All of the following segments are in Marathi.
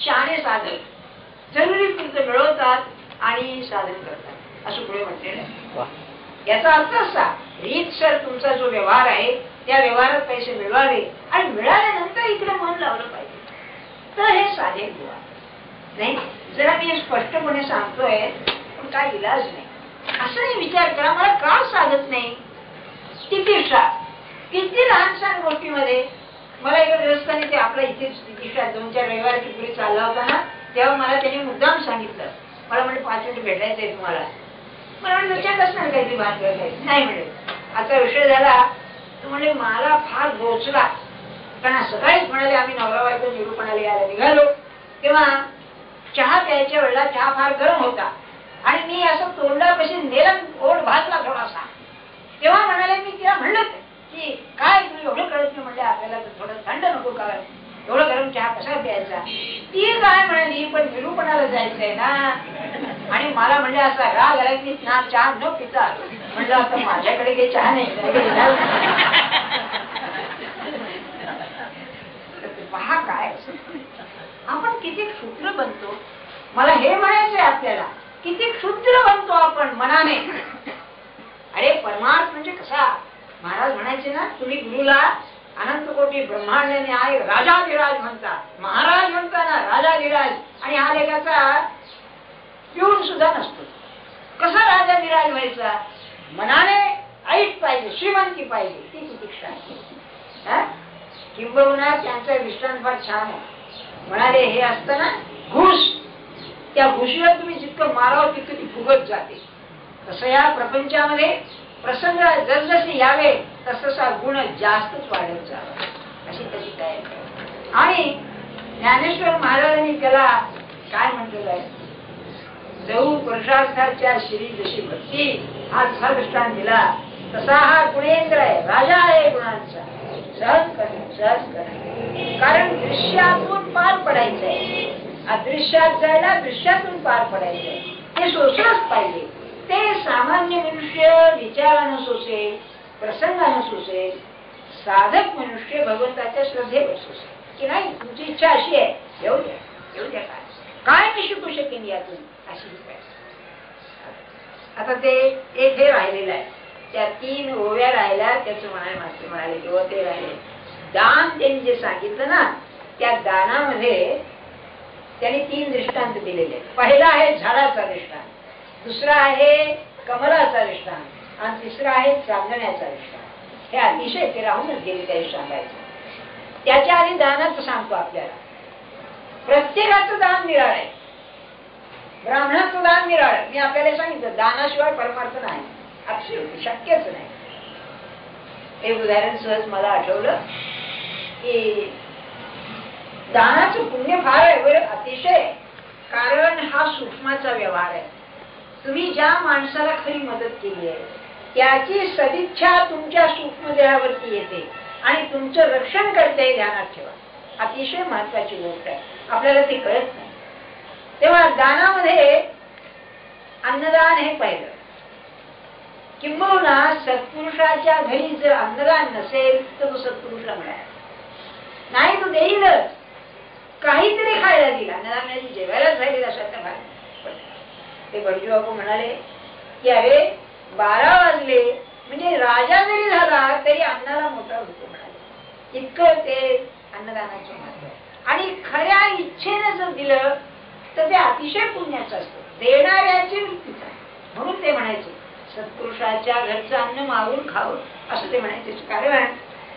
शहाणे साधक जरुरी पुरतं मिळवतात आणि साधन करतात असं पुढे म्हटलेलं आहे. याचा अर्थ असा, रीतसर तुमचा जो व्यवहार आहे त्या व्यवहारात पैसे मिळवावे आणि मिळाल्यानंतर इकडे मन लावलं पाहिजे, तर हे साधे बुवा नाही. जरा मी स्पष्टपणे सांगतोय पण काय इलाज नाही. असंही विचार करा, मला का साधत नाही. तितिक्षा किती लहान सहान गोष्टीमध्ये मला एका ग्रस्ताने ते आपला इथेच तितिक्षा 2-4 रविवाराची पूर्वी चालला होता ना, तेव्हा मला त्यांनी मुद्दाम सांगितलं. मला म्हणजे 5 मिनिट भेटायचंय तुम्हाला. मला म्हणजे विचार असणार काहीतरी भान करायचं नाही म्हणजे आता विषय झाला. तो म्हणजे मला फार बोचला, कारण सकाळीच म्हणाले आम्ही नवरा बायको निरूपणाला यायला निघालो, तेव्हा चहा प्यायच्या वेळेला चहा फार गरम होता आणि मी असं तोंडापाशी नेला, ओढ भाजला थोडासा. तेव्हा म्हणाले, मी तिला म्हणलं की काय तुम्ही एवढं कळत नाही म्हणले, आपल्याला थोडं थंड नको का, एवढं गरम चहा कसा प्यायचा. ती काय म्हणाली, पण निरूपणाला जायचंय ना. आणि मला म्हणजे असा राग आला की ना चहा न पिता म्हणलं आता माझ्याकडे काही चहा नाही. पहा काय आपण किती क्षुद्र बनतो. मला हे म्हणायचंय आपल्याला, किती क्षुद्र बनतो आपण मनाने. अरे परमार्थ म्हणजे कसा. महाराज म्हणायचे ना, तुम्ही गुरुला अनंत कोटी ब्रह्मांड न्याय राजाधिराज म्हणता, महाराज म्हणता ना राजाधिराज. आणि हा लेखाचा पिऊन सुद्धा नसतो. कसा राजाधिराज व्हायचा. मनाने ऐट पाहिजे, श्रीमंती पाहिजे, ती तितिक्षा आहे. किंबहुना त्यांचा दृष्टांत फार छान आहे. म्हणाले हे असतं ना घुस, त्या घुशीला तुम्ही जितकं मारावं तितकं ती फुगत जाते. तसं या प्रपंचामध्ये प्रसंग जसजसे यावे तसा गुण जास्तच वाढत जावा, अशी त्याची तयारी. आणि ज्ञानेश्वर महाराजांनी त्याला काय म्हटलेलं आहे, जऊ पुरुषार्थाच्या श्री जशी भक्ती, हा दृष्टांत दिला. तसा हा गुणेंद्र आहे, राजा आहे गुणांचा. सहज करणे, सहज करणे. कारण दृश्यातून पार पडायचंय. अदृश्यात जायला दृश्यातून पार पडायचंय. ते सोसलंच पाहिजे. ते सामान्य मनुष्य विचारानं सोसेल, प्रसंगानं सोसेल. साधक मनुष्य भगवंताच्या श्रद्धेवर सोसेल की नाही. तुमची इच्छा अशी आहे, येऊ द्या, येऊ द्या. काय मी शिकू शकेन यातून, अशी काय. आता ते एक हे राहिलेलं आहे, त्या 3 ओव्या राहिल्या. त्याचं म्हणाले मास्तर म्हणाले किंवा ते राहिले दान. त्यांनी जे सांगितलं ना, त्या दानामध्ये त्यांनी 3 दृष्टांत दिलेले. पहिला आहे झाडाचा दृष्टांत, दुसरा आहे कमलाचा दृष्टांत आणि तिसरा आहे चांदण्याचा दृष्टांत. हे अतिशय ते राहूनच गेले काही सांगायचं. त्याच्या आधी दानाचं सांगतो आपल्याला. प्रत्येकाचं दान निराळ आहे. ब्राह्मणाचं दान निराळ. मी आपल्याला सांगितलं दानाशिवाय परमार्थ नाही, अक्षर शक्यच नाही. एक उदाहरण सहज मला आठवलं की दानाचं पुण्य फार आहे बरं, अतिशय. कारण हा सूक्ष्माचा व्यवहार आहे. तुम्ही ज्या माणसाला खरी मदत केली आहे त्याची सदिच्छा तुमच्या सूक्ष्म देहावरती येते आणि तुमचं रक्षण करते, ध्यानात ठेवा. अतिशय महत्वाची गोष्ट आहे, आपल्याला ते कळत नाही. तेव्हा दानामध्ये अन्नदान हे पहिलं. किंबहुना सत्पुरुषाच्या घरी जर अन्नदान नसेल तर तो सत्पुरुषला मिळाला नाही, तो देईलच. काहीतरी खायला दिला, अन्नदान म्हणजे जेवायलाच राहिलेला अशा. ते बडजी बापू म्हणाले की अरे 12 वाजले म्हणजे राजा जरी झाला तरी अन्नाला मोठा होतो म्हणाले. इतकं ते अन्नदानाचं महत्व आहे. आणि खऱ्या इच्छेने जर दिलं तर ते अतिशय पुण्याचं असतं, देणाऱ्याची वृत्तीच आहे. म्हणून ते म्हणायचे सत्पुरुषाच्या घरचं अन्न मागून खावं, असं ते म्हणायचे. कारण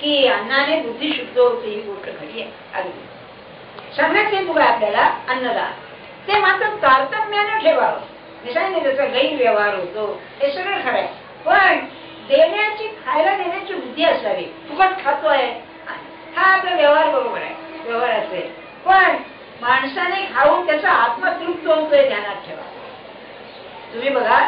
की अन्नाने बुद्धी शुद्ध होते, ही गोष्ट खरी आहे. अगदी सांगायचे तुला आपल्याला अन्नदान, ते मात्र तारतम्यानं ठेवावं. निसर्गाने त्याचा गैरव्यवहार होतो, हे सगळं खरं आहे. पण देण्याची, खायला देण्याची बुद्धी असावी. फुकट खातोय हा आपला व्यवहार बरोबर आहे, व्यवहाराचे. पण माणसाने खाऊन त्याचा आत्मा तृप्त होतोय, ध्यानात ठेवा. तुम्ही बघा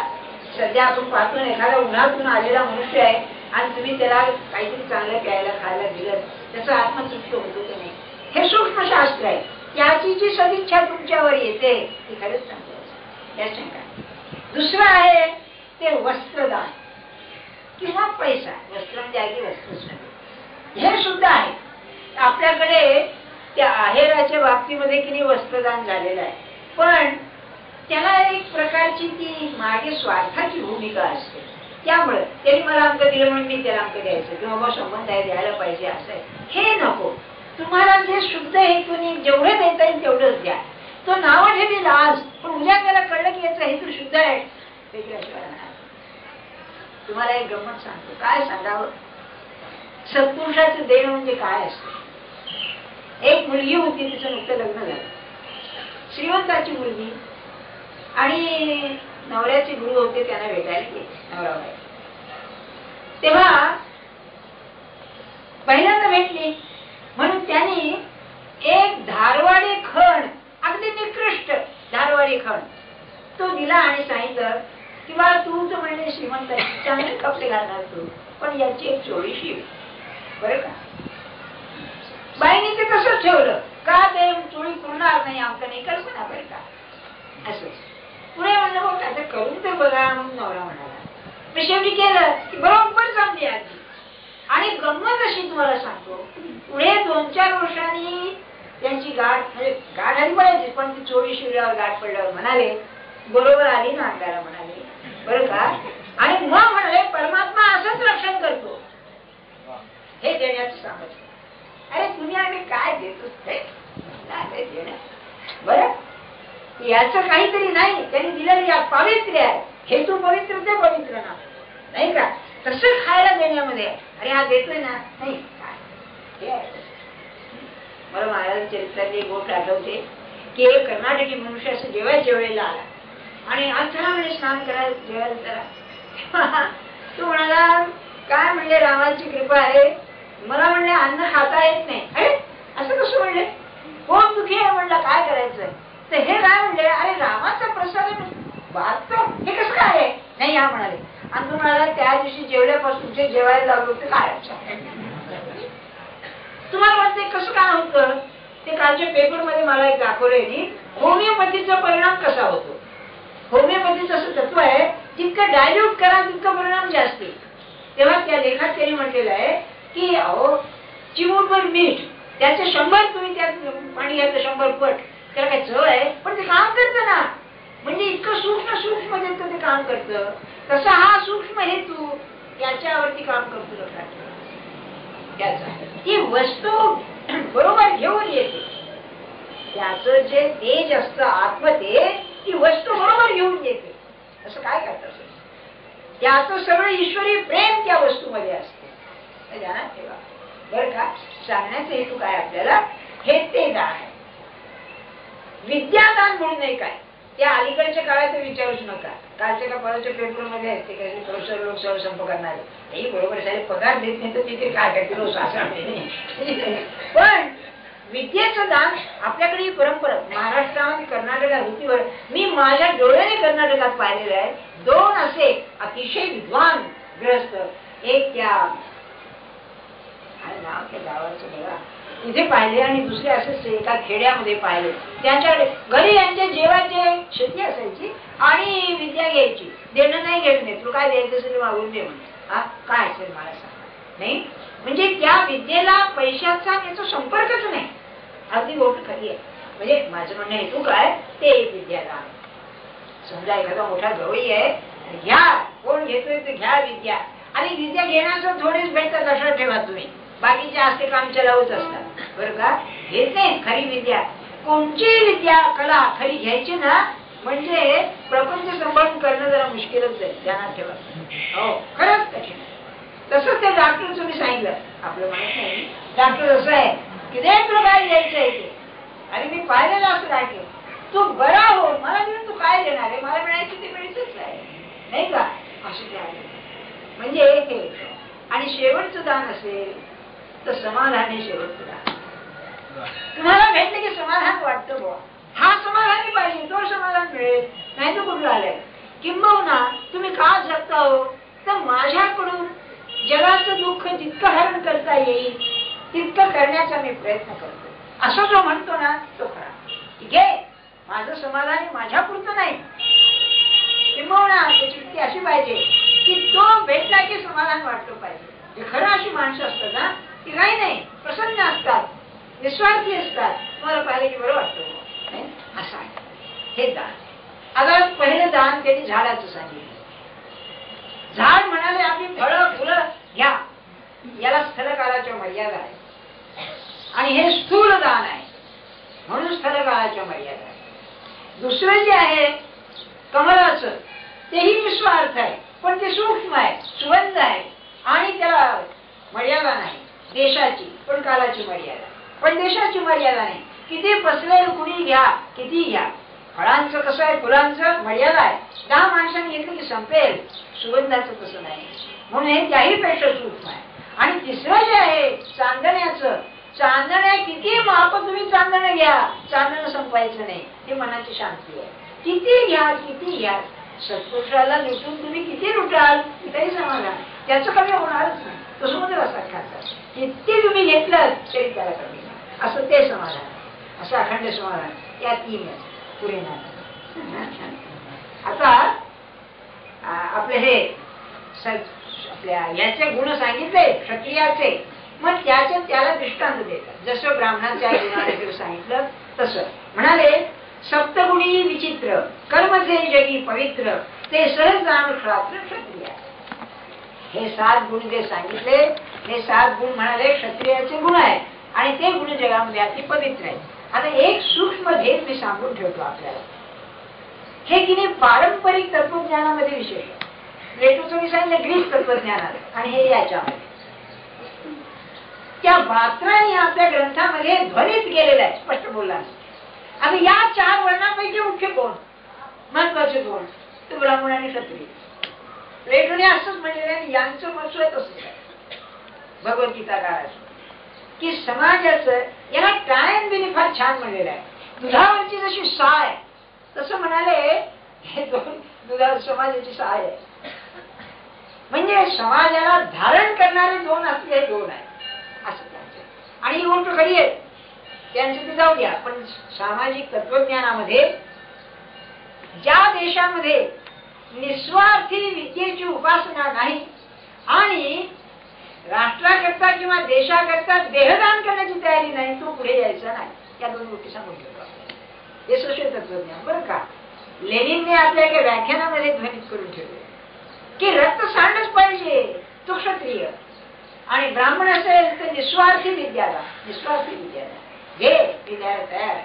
सध्या आपण पाहतो एखादा उन्हातून आलेला मनुष्य आहे आणि तुम्ही त्याला काहीतरी चांगलं प्यायला खायला दिलं, त्याचा आत्मा तृप्त होतो की नाही. हे सूक्ष्म शास्त्र आहे. त्याची जी सदिच्छा तुमच्यावर येते ती खरंच चांगली असते. दुसरं आहे ते वस्त्रदान किंवा पैसा. वस्त्र म्हणजे आहे की वस्त्रच नाही, हे सुद्धा आहे आपल्याकडे. त्या आहेराच्या बाबतीमध्ये की नाही वस्त्रदान झालेलं आहे, पण त्याला एक प्रकारची ती मागे स्वार्थाची भूमिका असते. त्यामुळे त्यांनी मला अंक दिलं म्हणून मी त्याला अंक द्यायचं किंवा बाबा संबंध आहे द्यायला पाहिजे असं आहे, हे नको. तुम्हाला जे शुद्ध हेतूने जेवढे देता येईल तेवढंच द्या. तो नाव ठेवी आज, पण उद्या त्याला कळलं की याचा हेतू शुद्ध आहे वेगळ्याशिवाय नाही. तुम्हाला एक गंमत सांगतो, काय सांगावं. सत्पुरुषाचं देणं म्हणजे काय असतं. एक मुलगी होती, तिचं नुकतं लग्न झालं, श्रीमंताची मुलगी, आणि नवऱ्याचे गुरु होते, त्यांना भेटायला गेले नवरा बाई. तेव्हा पहिल्यांदा भेटली म्हणून त्यांनी एक धारवाडी खण, अगदी निकृष्ट धारवाडी खण तो दिला आणि सांगितलं की बा तू तर म्हणजे श्रीमंत आहे, चांगले कपडे घालणार तू, पण याची एक चोळी शिव बरं का. बाईने ते तसंच ठेवलं, का ते चोळी पुरणार नाही आमचं नाही कल्पना बरं का. असं पुढे म्हणलं बघ आता करून तर बघा म्हणून नवरा म्हणाला. मी शेवटी केलं की बरोबर चांगली आली. आणि गंमत अशी तुम्हाला सांगतो, पुढे 2-4 वर्षांनी त्यांची गाठ, म्हणजे गाठ आली पडायची, पण ती चोळी शिवल्यावर गाठ पडल्यावर म्हणाले बरोबर आली ना अंगाला, म्हणाले बरं का. आणि मग म्हणाले परमात्मा असंच रक्षण करतो, हे देण्याचं सांगितलं. अरे तुम्ही आम्ही काय देतो बरं, याचं काहीतरी नाही, त्यांनी दिलेली पावित्र्य आहे, हेतू पवित्र ते पवित्र ना, नाही का. तसं खायला देण्यामध्ये अरे हा देतोय ना, नाही काय. मला महाराज चरित्रातली गोष्ट आठवते की एक कर्नाटकी मनुष्य असं जेवायच्या वेळेला आला आणि आज चला म्हणजे स्नान करायला जेवायला जरा. तो म्हणाला काय म्हणले रामाची कृपा आहे, मला म्हणले अन्न खाता येत नाही. अरे असं कसं म्हणले, कोण दुखी आहे म्हणलं, काय करायचंय. तर हे काय म्हणले, अरे रामाचा प्रसाद वाचतो हे कसं काय आहे. नाही हा म्हणाले. आणि तो म्हणाला त्या दिवशी जेवल्यापासून जे जेवायला लागलो ते काय. तुम्हाला वाटते कसं काय होतं ते. कालच्या पेपर मध्ये मला एक दाखवलंय होमिओपॅथीचा परिणाम कसा होतो. होमिओपॅथीचं असं तत्व आहे, जितकं डायल्यूट करा तितकं परिणाम जास्त. तेव्हा त्या लेखात त्यांनी म्हटलेलं आहे की अहो चिमूटभर मीठ त्याचे 100 तुम्ही त्यात पाणी घ्यायचं 100 पट, त्याला काय चव आहे, पण ते काम करतं ना. म्हणजे इतकं सूक्ष्म देतं ते काम करतं. तसा हा सूक्ष्म हेतू त्याच्यावरती काम करतो. त्याचा ती वस्तू बरोबर घेऊन येते, त्याचं जे तेज असतं आत्मतेज, ती वस्तू बरोबर घेऊन येते. असं काय करत असेल, त्याचं सगळं ईश्वरी प्रेम त्या वस्तूमध्ये असते, ध्यानात ठेवा बरं का. सांगण्याचा हेतू काय आपल्याला, हे ते दान आहे. विद्यादान म्हणून नाही काय, त्या अलीकडच्या काळात विचारूच नका. कालच्या का परवाच्या पेपर मध्ये असते काही प्रोफेसर लोक सहसंप करणारे, हे बरोबर साहेब पगार देत नाही तर तिथे काय करतील सासरा. पण विद्येचं दान आपल्याकडे ही परंपरा महाराष्ट्रामध्ये कर्नाटकात होतीवर मी माझ्या डोळ्याने कर्नाटकात पाहिलेलं आहे. 2 असे अतिशय विद्वान गृहस्थ, एक त्या नाव त्या गावाचं बघा इथे पाहिले आणि दुसरे असेच एका खेड्यामध्ये पाहिले. त्यांच्याकडे घरी यांच्या जेवायचे शेती असायची आणि विद्या घ्यायची. देणं नाही घेत नाही, तू काय द्यायचं असेल मागून दे म्हणून. हा काय असेल मला सांगा. नाही म्हणजे त्या विद्येला पैशाचा याचा संपर्कच नाही. अगदी गोष्ट खरी आहे. म्हणजे माझं म्हणणं हेतू काय, ते एक विद्यादान. समजा एखादा मोठा गवई आहे, घ्या कोण घेतोय ते घ्या विद्या, आणि विद्या घेण्याचं थोडेच भेटतात असं ठेवा तुम्ही, बाकीचे असते काम चलावच असतात बरं का. घेते खरी विद्या, कोणची विद्या कला खरी घ्यायची ना, म्हणजे प्रपंच सांभाळून करणं जरा मुश्किलच आहे, ध्यानात ठेवा. हो खरंच कठीण. तसंच ते डॉक्टरचं मी सांगितलं, आपलं म्हणत नाही डॉक्टर असं आहे की रे तुला काय द्यायचं आहे ते, आणि मी पाहिलेलं असं डॉक्टर तू बरा हो मला देऊन तू काय देणार आहे, मला मिळायची ते मिळतच आहे नाही का. असं ते म्हणजे हे. आणि शेवटचं दान असेल तर समाधान हे शेवटचं दान. तुम्हाला भेटलं की समाधान वाटतं बुवा, हा समाधानी पाहिजे, तो समाधान मिळेल, नाही तर कुठलं आलंय. किंबहुना तुम्ही का जगता हो, तर माझ्याकडून जगाचं दुःख जितकं हरण करता येईल तितकं करण्याचा मी प्रयत्न करतो, असं जो म्हणतो ना तो खरा. ठीक आहे, माझं समाधान माझ्या पुरतं नाही. किंबहुना त्याची वृत्ती अशी पाहिजे की तो भेटला की समाधान वाटलं पाहिजे. ते खरं अशी माणसं असतात ना, ती काही नाही प्रसन्न असतात. निस्वार्थी असतात. तुम्हाला पाहिलं की बरं वाटतं. असं आहे हे दान. आता पहिलं दान त्यांनी झाडाचं सांगितलं. झाड म्हणाले आपली फळं फुलं घ्या, याला स्थलकालाच्या मर्यादा आहे आणि हे स्थूल दान आहे म्हणून स्थलकालाच्या मर्यादा आहे. दुसरं जे आहे कमलाचं, तेही निस्वार्थ आहे पण ते सूक्ष्म आहे, सुगंध आहे आणि त्याला मर्यादा नाही. देशाची पण कालाची मर्यादा, पण देशाची मर्यादा नाही. किती पसरेल कुणी घ्या, किती घ्या. फळांचं कसं आहे, फुलांचं मर्यादा आहे. 10 माणसांनी घेतलं की संपेल. सुगंधाचं तसं नाही म्हणून हे त्याही पेक्षा सूक्ष्म आहे. आणि तिसरं जे आहे चांदण्याचं, चांदण्या किती माप तुम्ही चांदणं घ्या, चांदणं संपायचं नाही. हे मनाची शांती आहे. किती घ्या, किती घ्या. सत्पुरुषाला लुटून तुम्ही किती लुटाल तरी समाधान, त्याचं कमी होणारच नाही. तो समुद्रासारखा किती तुम्ही घेतलं तरी त्याला कमी नाही. असं ते समाधान, असं अखंड समाधान. या 3 पुरे नाही. आता आपले हे आपल्या याचे गुण सांगितले क्षत्रियाचे, मग त्याला दृष्टांत देतात. जसं ब्राह्मणाच्या गुणाने सांगितलं तसं म्हणाले सप्तगुणी विचित्र कर्मचे जगी पवित्र ते सहज जाण क्षत्रिय. हे 7 गुण जे सांगितले, हे 7 गुण म्हणाले क्षत्रियाचे गुण आहे आणि ते गुण जगामध्ये अति पवित्र आहे. आता एक सूक्ष्म भेद मी सांगून ठेवतो आपल्याला. हे की नाही पारंपरिक तत्वज्ञानामध्ये विशेष आहे. प्लेटोचं मी सांगितलं ग्रीक तत्वज्ञानात आणि हे याच्यामध्ये त्या मात्राने आपल्या ग्रंथामध्ये ध्वनित गेलेलं आहे, स्पष्ट बोलला. आता या 4 वर्णापैकी मुख्य कोण, महत्वाचे कोण, तो ब्राह्मण आणि क्षत्रिय. प्लेटोने असंच म्हणलेलं आहे. यांचं मत तसंच आहे भगवद्गीता काळाचं, की समाजाचं याला टाइम बिनी फार छान म्हणलेलं आहे. दुधावरची जशी साय तसं म्हणाले हे 2 दुधावर समाजाची साय आहे. म्हणजे समाजाला धारण करणारे 2 असले 2 आहे असं त्यांचं. आणि ही गोष्ट खरी आहे, त्यांचं ते जाऊ द्या. पण सामाजिक तत्वज्ञानामध्ये ज्या देशामध्ये निस्वार्थी विद्येची उपासना नाही आणि राष्ट्राकरता किंवा देशाकरता देहदान करण्याची तयारी नाही, तो पुढे यायचा नाही. या 2 गोष्टी सांगून ठेवतो आपल्याला. हे सोशल तत्वज्ञान बरं का. लेनिनने आपल्या एका व्याख्यानामध्ये ध्वनित करून ठेवले की रक्त सांडच पाहिजे, तो क्षत्रिय. आणि ब्राह्मण असेल तर निस्वार्थी विद्यादान, निस्वार्थी विद्यादान घे, विद्याला तयार आहे.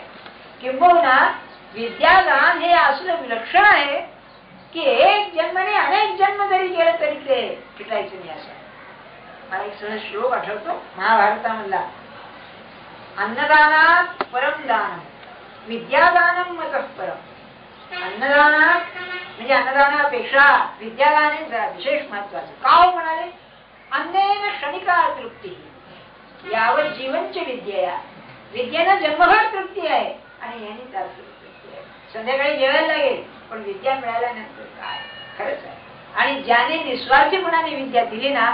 किंबहुना विद्यादान हे असलं विलक्षण आहे की एक जन्माने अनेक जन्म जरी गेले तरी ते फिटायचं नाही. असं मला एक सहज श्लोक आठवतो महाभारतामधला. अन्नदानात परम दान विद्यादानम मतः परम. अन्नदानात म्हणजे अन्नदानापेक्षा विद्यादान जरा विशेष महत्वाचं. का म्हणाले अन्नेन क्षणिका तृप्ती यावर जीवनची विद्या. विद्येनं जन्मभर तृप्ती आहे आणि यांनी त्यात तृप्ती आहे. संध्याकाळी जेवायला लागेल पण विद्या मिळाल्यानंतर काय खरंच आहे. आणि ज्याने निस्वार्थीपणाने विद्या दिली ना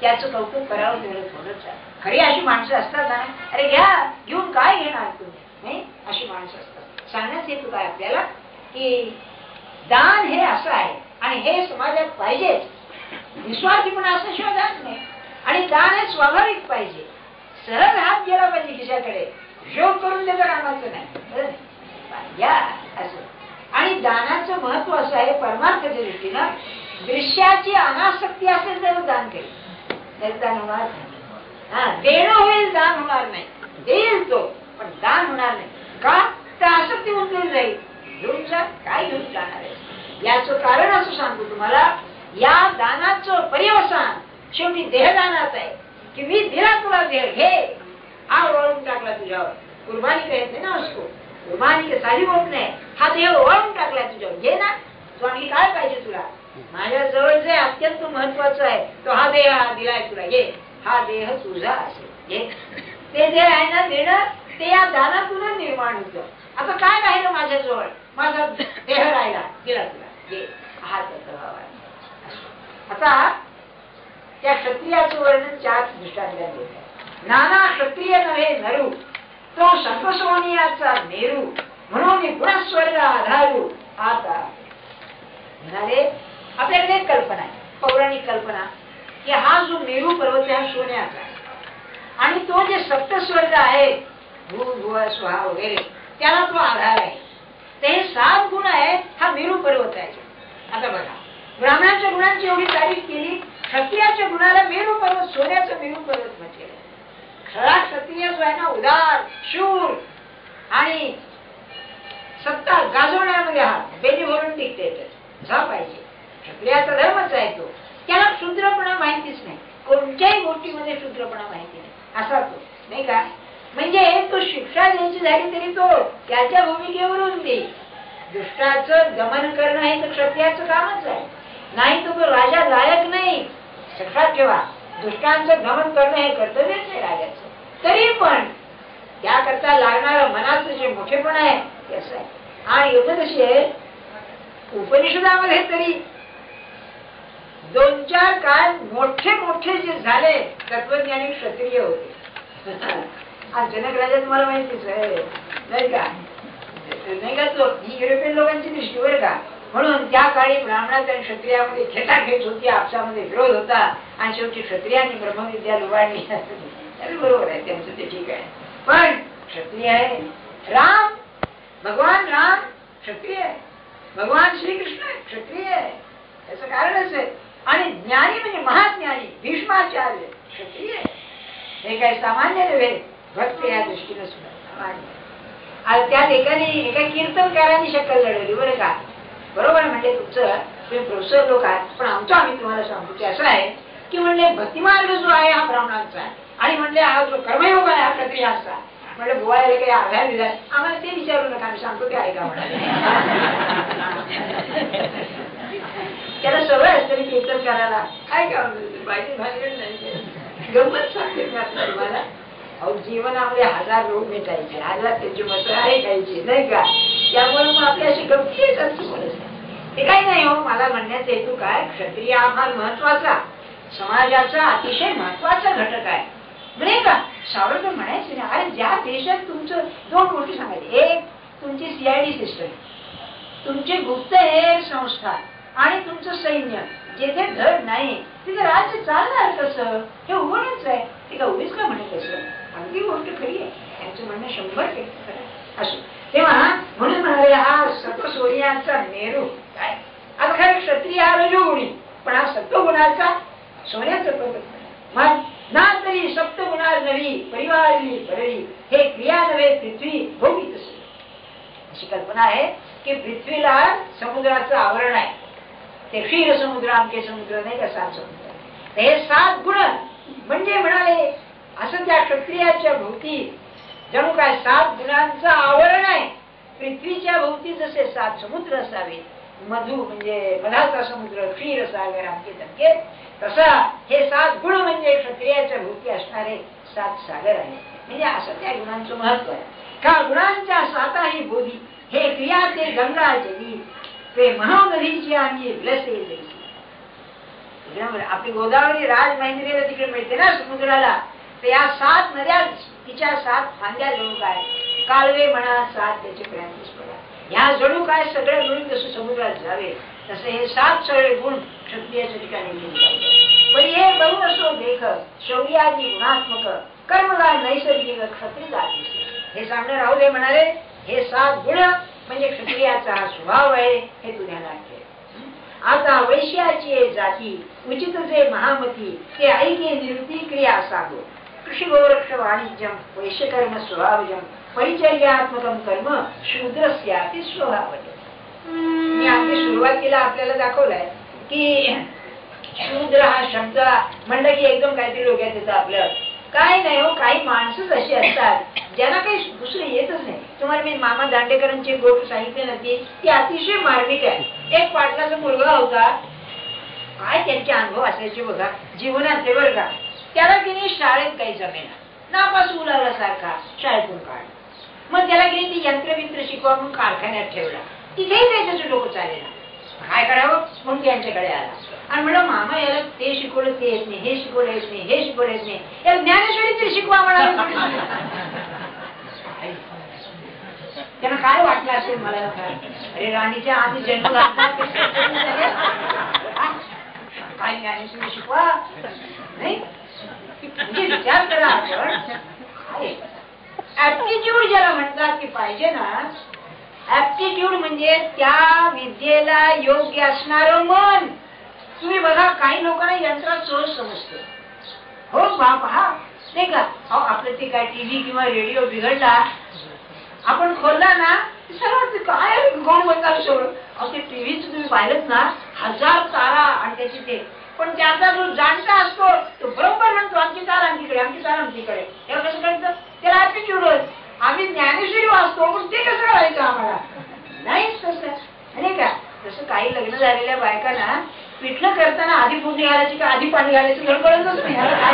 त्याचं कौतुक करावं तेवढं थोडंच आहे. खरी अशी माणसं असतात ना, अरे घ्या, घेऊन काय घेणार तुम्ही, नाही अशी माणसं असतात. सांगण्यात हेतू काय आपल्याला की दान हे असं आहे आणि हे समाजात पाहिजे. निस्वार्थीपणा असल्याशिवाय दान नाही. आणि दान हे स्वाभाविक पाहिजे. सहज हात गेला पाहिजे खिशाकडे, हिशोब करून त्याचं कामाचं नाही घ्या असं. आणि दानाचं महत्व असं आहे परमार्थाच्या दृष्टीनं. दृश्याची अनासक्ती असेल तर दान केलं त्याचं दान होणार नाही. देणं होईल, दान होणार नाही. देईल तो पण दान होणार नाही. का तर आसक्ती उचलून जाईल. घेऊन जा, काय घेऊन जाणार आहे. याचं कारण असं सांगतो तुम्हाला. या दानाचं पर्यवसान शेवटी देहदानात आहे की मी दिला तुला देह, घे, हा वळून टाकला तुझ्यावर. कुर्बानी कहते ना उसको, कुर्बानी के साली बोलत नाही. हा देह वळून टाकला तुझ्यावर, घे ना. तू आणखी काय पाहिजे तुला. माझ्या जवळ जे अत्यंत महत्वाचं आहे तो हा देह दिलाय तुला, घे. हा देह तुझा असेल, घे. ते जे आहे ना देणं ते या दानातूनच निर्माण होतं. आता काय राहिलं माझ्याजवळ, माझा देह राहिला, दिला तुला, घे. हा त्याचा भाव आहे. आता त्या क्षत्रियाचं वर्णन 4 दृष्टांतात देत आहे. नाना क्षत्रिय नव्हे नरू तो सर्वसोनियाचा मेरू म्हणून गुणस्वर्ग आधारू. आता म्हणाले आपल्याकडे एक कल्पना आहे, पौराणिक कल्पना, की हा जो मेरू पर्वत आहे हा सोन्याचा आहे आणि तो जे सप्तस्वर्ग आहे भू भुव स्वहा वगैरे त्याला तो आधार आहे. ते 7 गुण आहे. हा मेरू पर्वत आहे. आता बघा, ब्राह्मणाच्या गुणांची एवढी तारीफ केली, क्षत्रियाच्या गुणाला मेरू पर्वत, सोन्याचं मेरू पर्वत म्हटलेलं. खरा क्षत्रिय जो आहे ना, उदार, शूर आणि सत्ता गाजवण्यामध्ये हा बेली भरून टिकते झा पाहिजे. क्षत्रियाचा धर्मच आहे तो. त्याला शूद्रपणा माहितीच नाही, कोणत्याही गोष्टीमध्ये शूद्रपणा माहिती नाही असा तो, नाही का? म्हणजे तो शिक्षा द्यायची झाली तरी तो त्याच्या भूमिकेवरून देईल. दुष्टाचं दमन करणं हे तर क्षत्रियाचं कामच आहे. नाही तो राजा लायक नाही. लक्षात ठेवा, दुष्टांचं दमन करणं हे कर्तव्यच आहे राजाचं. तरी पण त्याकरता लागणारं मनाचं जे मोठेपण आहे ते असं आहे. आणि युद्ध कशी आहे, उपनिषदामध्ये तरी 2-4 काळ मोठे मोठे जे झाले तत्वज्ञानी क्षत्रिय होते. आज जनक राजा तुम्हाला माहितीच आहे, नाही का? नाही का? तो ही युरोपियन लोकांची दृष्टी बरं का. म्हणून त्या काळी ब्राह्मणात आणि क्षत्रियामध्ये खेटाखेट होती, आपसामध्ये विरोध होता आणि शेवटी क्षत्रियांनी ब्रह्मविद्या लुबाडली. बरोबर आहे त्यांचं, ते ठीक आहे. पण क्षत्रिय आहे राम, भगवान राम क्षत्रिय आहे, भगवान श्रीकृष्ण क्षत्रिय आहे. त्याचं कारणच आहे. आणि ज्ञानी म्हणजे महाज्ञानी भीष्माचार्य क्षत्रिय आहे. हे काही सामान्य नव्हे, भक्त या दृष्टीने सुद्धा. आणि त्या ठिकाणी एका कीर्तनकारांनी शक्कल लढवली बरं का. बरोबर म्हणजे तुमचं, तुम्ही प्रोफेसर लोक आहात, पण आमचं आम्ही तुम्हाला सांगतो की असं आहे की म्हणले भक्तिमार्ग जो आहे हा ब्राह्मणांचा आहे आणि म्हणले हा जो कर्मयोग आहे हा क्षत्रियांचा. म्हणजे बुवायला काही आधार दिला, आम्हाला ते विचारू नका, आम्ही सांगतो ते ऐका म्हणाले. त्याला सवय असते कीर्तन करायला. काय पाहिजे भानगड नाही, गंमत सांगते तुम्हाला. अहो जीवनामध्ये 1000 रोग मिटायचे, 1000 त्यांची मतं ऐकायची, नाही का? त्यामुळे मग आपल्या अशी गमती येतात. ते काही नाही हो. मला म्हणण्याचा हेतू काय, क्षत्रिय हा फार महत्वाचा, समाजाचा अतिशय महत्वाचा घटक आहे, म्हणजे का? सावरकर म्हणायचे ना, अरे ज्या देशात तुमचं 2 गोष्टी सांगायचे, एक तुमची CID सिस्टम, तुमची गुप्तहेर संस्था आणि तुमचं सैन्य, जेथे धड नाही तिथे राज्य चालणार कसं? हे उघडच आहे. ते का उभीच का म्हणत असं? अगदी गोष्ट खरी आहे. त्यांचं म्हणणं 100% खरं असो. तेव्हा म्हणून म्हणाले हा सत्वसूर्यांचा मेरू काय. आता खरं क्षत्रिय हा रजोगुणी, पण हा सत्वगुणाचा सोन्याचं पर्वत. मग ना तरी सप्तगुणा नवी परिवारली परळी, हे क्रिया नव्हे पृथ्वी भोगी तसे. अशी कल्पना आहे की पृथ्वीला समुद्राचं आवरण आहे. ते क्षीर समुद्र, आमके समुद्र, नाही का? 7 समुद्र. हे 7 गुण म्हणजे म्हणाले असं त्या क्षत्रियाच्या भोवती जणू काय 7 गुणांचं आवरण आहे. पृथ्वीच्या भोवती जसे 7 समुद्र असावे, मधु म्हणजे मधाचा समुद्र, क्षीर सागर, आमके तमके, तसा हे 7 गुण म्हणजे क्षत्रियाच्या भोवती असणारे 7 सागर आहे. म्हणजे असं त्या गुणांचं महत्व आहे. का गुणांच्या 7ही बोधी, हे क्रिया ते गंगा जगी, ते महानदीची आम्ही विलसे जैसी. आपली गोदावरी राजमहेंद्रीला तिकडे मिळते ना समुद्राला. तर या 7 नद्या, तिच्या 7 फांद्या जणू काय, कालवे म्हणा 7 त्याचे प्रयास पडा, ह्या जणू काय सगळे मिळून जसं समुद्रात जावे, तसे हे 7 सगळे गुण क्षत्रियाच्या ठिकाणी मिळतात. पण हे बहु असो देख शौर्यादी गुणात्मक कर्मगार नैसर्गिक क्षत्रिय जाती, हे सांगणं राहू दे. म्हणाले हे 7 गुण म्हणजे क्षत्रियाचा हा स्वभाव आहे, हे तू ध्यानात ठेव. आता वैश्याची जाती उचित जे महामती, ते ऐके निवृत्ती क्रिया साधो, कृषी गोरक्ष वाणिज्यम वैश्यकर्म स्वभावजम परिचर्यात्मकम कर्म शूद्रस्यापि स्वभावजम. मी अगदी सुरुवातीला आपल्याला दाखवलंय की शूद्र हा शब्द म्हणलं की एकदम काहीतरी डोक्यात येतं आपलं. काय नाही हो, काही माणसंच अशी असतात ज्यांना काही दुसरं येतच नाही. तुम्हाला मी मामा दांडेकरांची गोष्ट सांगितली ना, ती अतिशय मार्मिक आहे. एक पाटलाचा मुलगा होता, काय त्यांचे अनुभव असायचे बघा जीवनात, बरं का. त्याला की नाही शाळेत काही जमेना, नापास होऊ लागला सारखा, शाळेतून काढ. मग त्याला की नाही ती यंत्रबिंत्र शिकवा म्हणून कारखान्यात ठेवला. तिथेही काही त्याचं डोकं चालेना, काय करावं म्हणून त्यांच्याकडे आला आणि म्हणलं मामा याला ते शिकवलं ते येत नाही, हे शिकवलं येत नाही, हे शिकवलं येत नाही, याला ज्ञानेश्वरी तरी शिकवा म्हणाला. त्यांना काय वाटलं असेल मला, अरे राणीच्या आधी जन्म घातला काय ज्ञानेश्वरी शिकवा नाही. म्हणजे विचार करा आपण, काय ऍप्टिट्यूड ज्याला म्हणतात की पाहिजे ना, ऍप्टिट्यूड म्हणजे त्या विद्येला योग्य असणारं मन. तुम्ही बघा, काही लोकांना यंत्रात सहज समजतं. हो बाप, हा नाही का, आपलं ते काय टीव्ही किंवा रेडिओ बिघडला, आपण खोलला ना, सर्व काय कोण बंद सोडून. ते टीव्हीच तुम्ही पाहिलं ना, 1000 तारा आणि त्याची ते, पण त्याचा जो जाणता असतो तो बरोबर म्हणतो आमची तार आमच्याकडे, आमची तार आमच्याकडे. तेव्हा कसं कळतं? त्याला ऍटिट्यूड. आम्ही ज्ञानेश्वरी वाचतो, पण ते कसं कळायचं आम्हाला? नाहीच तसं, नाही का. जसं काही लग्न झालेल्या बायकांना पिठलं करताना आधी फोडणी घालायची का आधी पाणी घालायचं घर कळतच नाही. ह्याला काय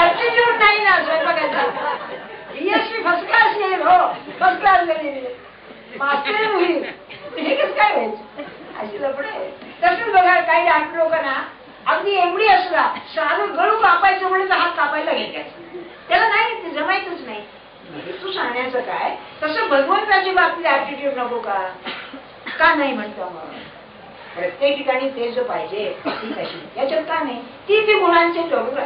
ऍटिट्यूड नाही ना स्वयंपाकाचा. बीएससी फर्स्ट क्लास येईल, हो फर्स्ट क्लास मास्टर होईल, हे कसं काय व्हायचं? अशी लपडे. तसंच बघा, काही डॉक्टर लोकांना अगदी एवढी असला साधं गळू कापायचं म्हणलं तर हात कापायला घेतात. त्याला नाही, ते जमायचंच नाही. तू सांगण्याचं काय, तसं भगवंताची बाबतीत ऍटिट्यूड नको का? का नाही म्हणतो मग? प्रत्येक ठिकाणी ते जो पाहिजे ती कशी, याच्यात का नाही? ती गुणांचे टोक,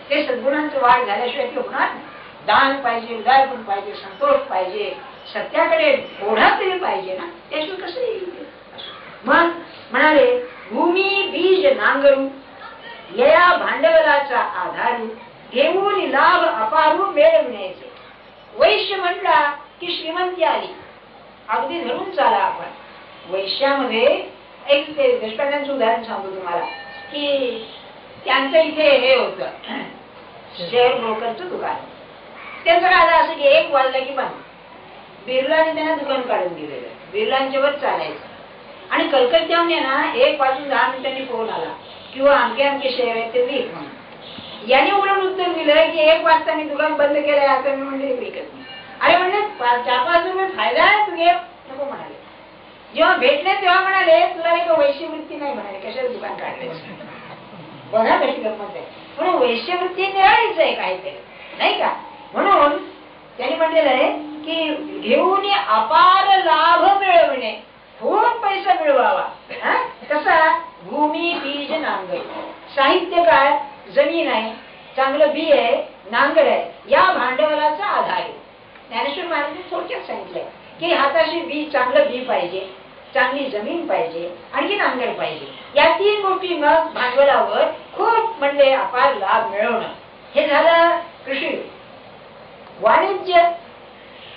ते सद्गुणांचं वाढ झाल्याशिवाय ते होणार नाही. दान पाहिजे, उदारपण पाहिजे, संतोष पाहिजे, सत्याकडे ओढा तरी पाहिजे ना, त्याशिवाय कसं येईल? मग म्हणाले, भूमी बीज नांगरू या भांडवलाचा आधारू घेऊन लाभ अपारू मिळवण्याचे. वैश्य म्हटला की श्रीमंती आली. अगदी धरून चाला आपण. वैश्यामध्ये एक देशपांड्यांचं उदाहरण सांगतो तुम्हाला, की त्यांचं इथे हे होतं शेअर ब्रोकरचं दुकान. त्यांचं काय झालं असं की 1 वाजला की बंद. बिर्लाने त्यांना दुकान काढून दिलेलं. बिर्लांच्या वर चालायचं. आणि कलकत्त्याहून ना 1 वाजून 10 मिनिटांनी फोन आला, किंवा आमके शेअर आहेत ते विक म्हणून. याने उलट उत्तर दिलं की 1 वाजता मी दुकान बंद केलंय, आता मी म्हणजे विकत नाही. अरे म्हणले 4-5 रुपये फायदा आहे, तू घे. नको म्हणाले. जेव्हा भेटले तेव्हा म्हणाले, तुला एक वैश्यवृत्ती नाही म्हणाले, कशाला दुकान काढले? बघा कशी गंमत आहे. म्हणून वैश्यवृत्ती निराळीच आहे काहीतरी, नाही का. म्हणून त्यांनी म्हटलेलं आहे की घेऊन अपार लाभ मिळवणे, खूप पैसा मिळवावा. कसा? भूमी बीज नांगर. साहित्य काय? जमीन आहे, चांगलं बी आहे, नांगर आहे, या भांडवलाचा आधार आहे. ज्ञानेश्वर महाराजांनी थोडक्यात सांगितलंय की हाताशी बी, चांगलं बी पाहिजे, चांगली जमीन पाहिजे, आणखी नांगर पाहिजे. या 3 गोष्टी मग भांडवलावर खूप म्हणले अपार लाभ मिळवणं. हे झालं कृषी. वाणिज्य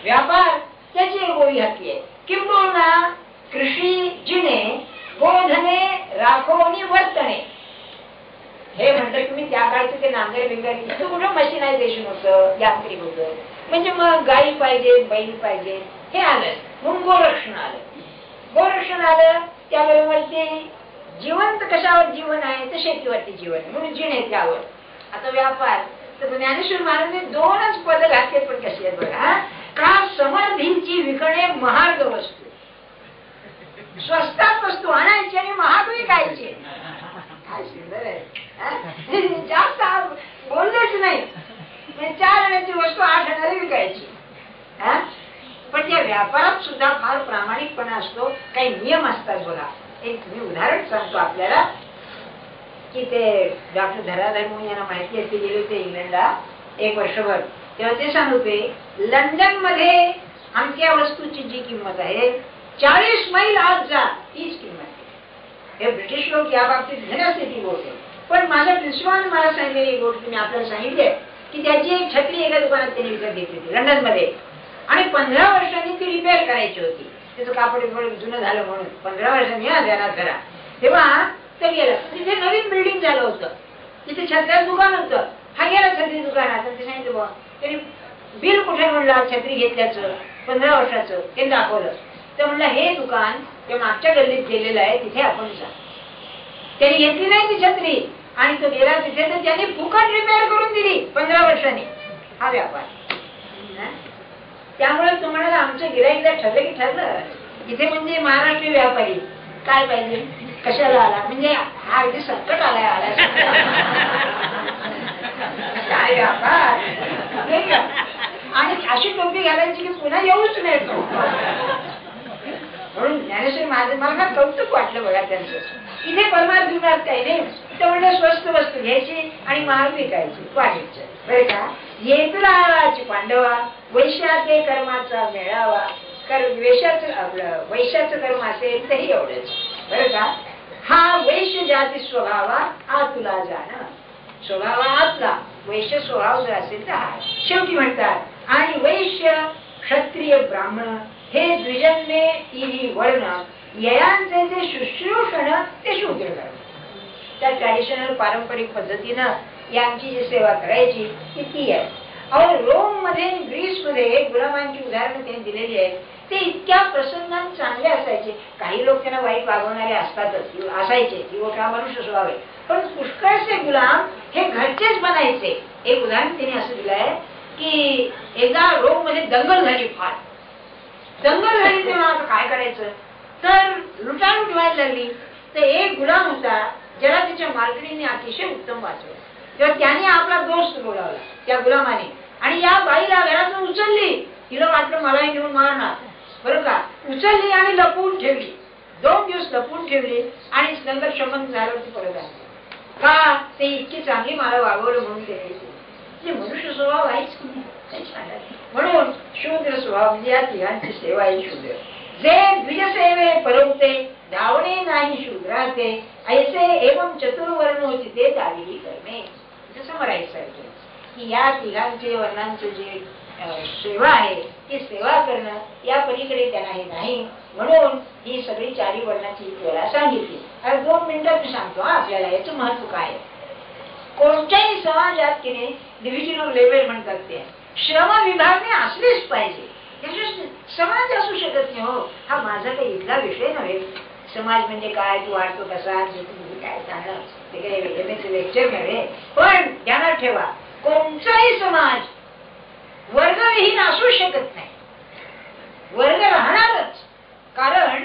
व्यापार त्याची एक गोळी घातली आहे. किंबहुना कृषी जिने बोधने राखोनी वर्तणे. हे म्हटलं तुम्ही त्या काळचं ते नांगर बिंगर इथं कुठं मशिनायझेशन होतं, यांत्रिक होतं. म्हणजे मग गाई पाहिजे, बैल पाहिजे, हे आलं. म्हणून गोरक्षण आलं. गोरक्षण आलं त्याबरोबर ते जिवंत कशावर जीवन आहे तर शेतीवरती जीवन आहे, म्हणून जिणे त्यावर. आता व्यापार तर ज्ञानेश्वर महाराजांनी 2च पद घातले, पण कशी आहेत बघा. का समर्थींची विकणे महाग वस्तू. स्वस्तात वस्तू आणायची आणि महाग विकायची. काय सुंदर आहे. जास्त बोललेच नाही. 4 आण्याची वस्तू 8 आण्याला विकायची. पण त्या व्यापारात सुद्धा फार प्रामाणिकपणा असतो, काही नियम असतात बघा. एक मी उदाहरण सांगतो आपल्याला, की ते डॉक्टर धराधर म्हणून यांना माहिती आहे, ते गेले होते इंग्लंडला 1 वर्षभर. तेव्हा ते सांगते, लंडन मध्ये आमच्या वस्तूची जी किंमत आहे 40 मैल आत जा तीच किंमत आहे. हे ब्रिटिश लोक या बाबतीत धन्यासाठी बोलते. पण माझ्या प्रिन्सिपलने मला सांगितलेली एक गोष्ट मी आपल्याला सांगितले, की त्याची एक छत्री एका दुकानात त्यांनी विकत घेतली होती लंडन मध्ये, आणि 15 वर्षांनी ती रिपेअर करायची होती. त्याचं कापड जुनं झालं म्हणून 15 वर्षांनी ध्यानात करा. तेव्हा ते गेलं, तिथे नवीन बिल्डिंग झालं होतं, तिथे छत्र्याचं दुकान होतं. हा गेला छत्री दुकानात, ते सांगितलं बुवा, त्यांनी बिल कुठे म्हणलं छत्री घेतल्याचं 15 वर्षाचं ते दाखवलं. तर म्हणलं हे दुकान ते मागच्या गल्लीत गेलेलं आहे, तिथे आपण जा. त्यांनी घेतली नाही ती छत्री, आणि तो गेला तिथे तर त्यांनी फुकट रिपेअर करून दिली 15 वर्षांनी. हा व्यापार. त्यामुळे तुम्हाला आमचं गिराईक जर ठरलं की ठरलं. इथे म्हणजे महाराष्ट्रीय व्यापारी काय पाहिजे, कशाला आला, म्हणजे हा अगदी संकट आलाय काय व्यापार नाही का. आणि अशी टोपी घालायची की पुन्हा येऊच नाही तो. म्हणून ज्ञानेश्वर महाराज मला कौतुक वाटलं बघा त्यांचं. इथे परमार्थ काही नाही. तर म्हणलं स्वस्त वस्तू घ्यायची आणि महाग विकायची वाढीचं. बर का. येतुलाची पांडवा वैश्याचे कर्माचा मेळावा, वेशाचं आपलं वैश्याचं कर्म असेल तरी एवढंच बर का. हा वैश्य जाती स्वभावा आतुला जाण, स्वभावा आतला वैश्य स्वभाव जर असेल तर हा शेवटी म्हणतात. आणि वैश्य क्षत्रिय ब्राह्मण हे द्विजन्मे तिन्ही वर्ण ययांचे जे शुश्रूषण ते शूद्र कर्म. त्या ट्रॅडिशनल पारंपरिक पद्धतीनं यांची जी सेवा करायची ती आहे. अहो रोम मध्ये ग्रीस मध्ये गुलामांची उदाहरणं त्यांनी दिलेली आहेत. ते इतक्या प्रसन्न चांगले असायचे. काही लोक त्यांना वाईट वागवणारे असतातच असायचे किंवा किंवा मनुष्य स्वभाव आहे, पण पुष्कळचे गुलाम हे घरचेच बनायचे. एक उदाहरण त्यांनी असं दिलं आहे की एकदा रोम मध्ये दंगल झाली, फार दंगल झाली. तेव्हा आता काय करायचं, तर लुटालूट व्हायला लागली. तर एक गुलाम होता ज्याला त्याच्या मालकिणीने अतिशय उत्तम वाचवलं. तेव्हा त्याने आपला दोस्त बोलावला त्या गुलामाने, आणि या बाईला घरातून उचलली. तिला वाटलं मला घेऊन मारणार बरं का. उचलली आणि लपवून ठेवली. 2 दिवस लपवून ठेवली आणि नंतर शमन झालं ती परत आली. का ते इतकी चांगली मला वागवलं म्हणून ते मनुष्य स्वभाव आहेच म्हणून शूद्र स्वभाव म्हणजे या तिघांची सेवा आहे शूद्र. जे द्विजसेवे परवते धावणे नाही शूद्राचे, ऐसे एवं चतुर्वर्ण होते ते दाविली करणे. समरायचं की या तिघांचे वर्णांचे जे सेवा आहे ती सेवा करणं या पलीकडे त्यांना हे नाही. म्हणून ही सगळी 4 वर्णाची वेळा सांगितली. आता 2 मिनिटात मी सांगतो आपल्याला याचं महत्व काय. कोणत्याही समाजात की नाही डिव्हिजन ऑफ लेबर म्हणतात ते श्रम विभागणी असलीच पाहिजे. समाज असू शकत नाही. हो हा माझा काही इथला विषय नव्हे. समाज म्हणजे काय, तू वाटतो कसा, काय सांगणं ते काही लेक्चर नव्हे. पण ध्यानात ठेवा कोणताही समाज वर्गविहीन असू शकत नाही. वर्ग राहणारच. कारण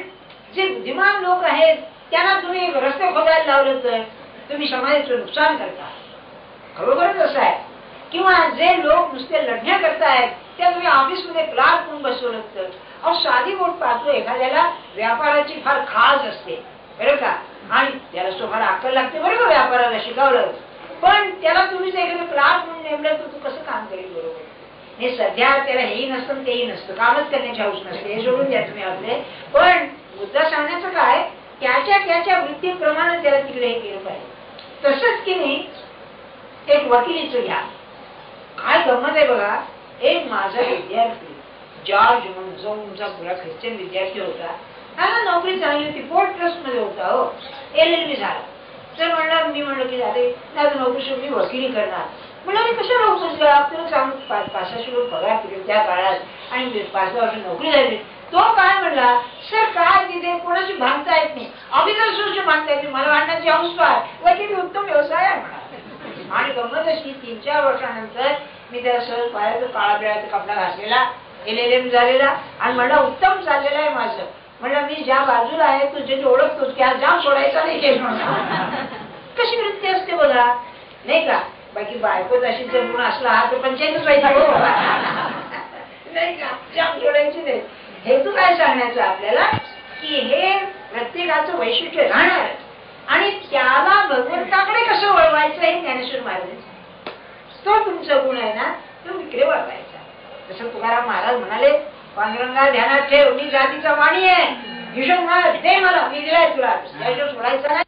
जे बुद्धिमान लोक आहेत त्यांना तुम्ही रस्ते खोदायला लावलं तर तुम्ही समाजाचं नुकसान करता. खरोखरच असं आहे. किंवा जे लोक नुसते लढण्या करतायत त्या तुम्ही ऑफिसमध्ये क्लार्क म्हणून बसवलं तर अहो साधी गोष्ट पाहतो. एखाद्याला व्यापाराची फार खास असते बरं का, आणि त्याला तो फार अक्कल लागते बरं का व्यापाराला शिकवलं, पण त्याला तुम्ही जर एखादं क्लार्क म्हणून नेमलं तर तू कसं काम करेल बरोबर. हे सध्या त्याला हेही नसतं तेही नसतं, कामच करण्याची हौस नसते, हे सोडून द्या तुम्ही आपले. पण मुद्दा सांगण्याचं काय, त्याच्या वृत्तीप्रमाणे त्याला तिकडे हे केलं पाहिजे. तसंच की नाही एक वकिलीचं घ्या. काय गमत आहे बघा. एक माझा विद्यार्थी जॉर्ज म्हणून जो तुमचा पुरा ख्रिश्चन विद्यार्थी होता, त्याला नोकरी चांगली होती, पोर्ट ट्रस्ट मध्ये होता. हो LLB झाला. तर म्हणलं मी म्हणलं की अरे नाही नोकरी सोडून मी वकिली करणार. म्हणलं मी कशा नोकरी आपल्याला चांगलं 500-600 रुपये पगार केले त्या काळात आणि 5-6 वर्ष नोकरी झाली. तो काय म्हणला, सर काय तिथे कोणाची भांगता येत नाही, ऑफिसर भांगता येत नाही, मला वाटण्याची हौस काय, वकिली उत्तम व्यवसाय आहे म्हणा. आणि गंमत अशी 3-4 वर्षानंतर मी त्याला सहज पायाचा काळा बिळाचा कपडा घातलेला LLM झालेला आणि म्हणलं उत्तम चाललेलं आहे माझं. म्हणलं मी ज्या बाजूला आहे तू जे ओळखतो त्या जाम सोडायचा नाही केस म्हणून. कशी वृत्ती असते बघा नाही का. बाकी बायको तशी जर गुण असला हा तर पंचायतच पाहिजे नाही का, जाम सोडायची नाही. हेतू काय सांगण्याचं आपल्याला की हे प्रत्येकाचं वैशिष्ट्य राहणार आणि त्याला भगवंताकडे कसं वळवायचं हे ज्ञानेश्वर महाराज तो तुमचा गुण आहे ना तो इकडे वळवायचा. जसं तुकाराम महाराज म्हणाले पांडुरंगा ध्यानात ठेव मी जातीचा वाणी आहे. हिशोब महाराज दे मला मी दिलाय तुला त्याशिवाय सोडायचा नाही.